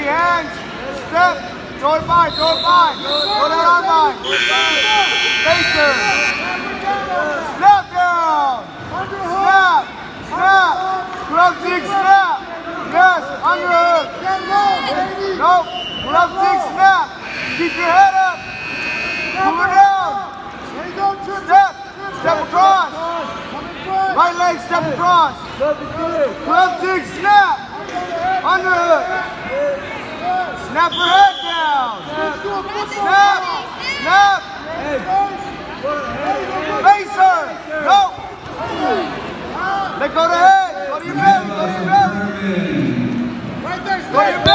Empty hands. Step. Throw it by. Throw it by. Throw that arm by. Facer. Snap down. Snap. Snap. Grub jig snap. Yes. Underhook. Nope. Grub jig snap. Keep your head up. Pull her down. Step. Step across. Right leg step across. Club jig snap. Underhook. Snap her head down. Snap. Snap. Facer. Nope. Let go of the head. Go to your belly. Go to your belly. Go to your belly.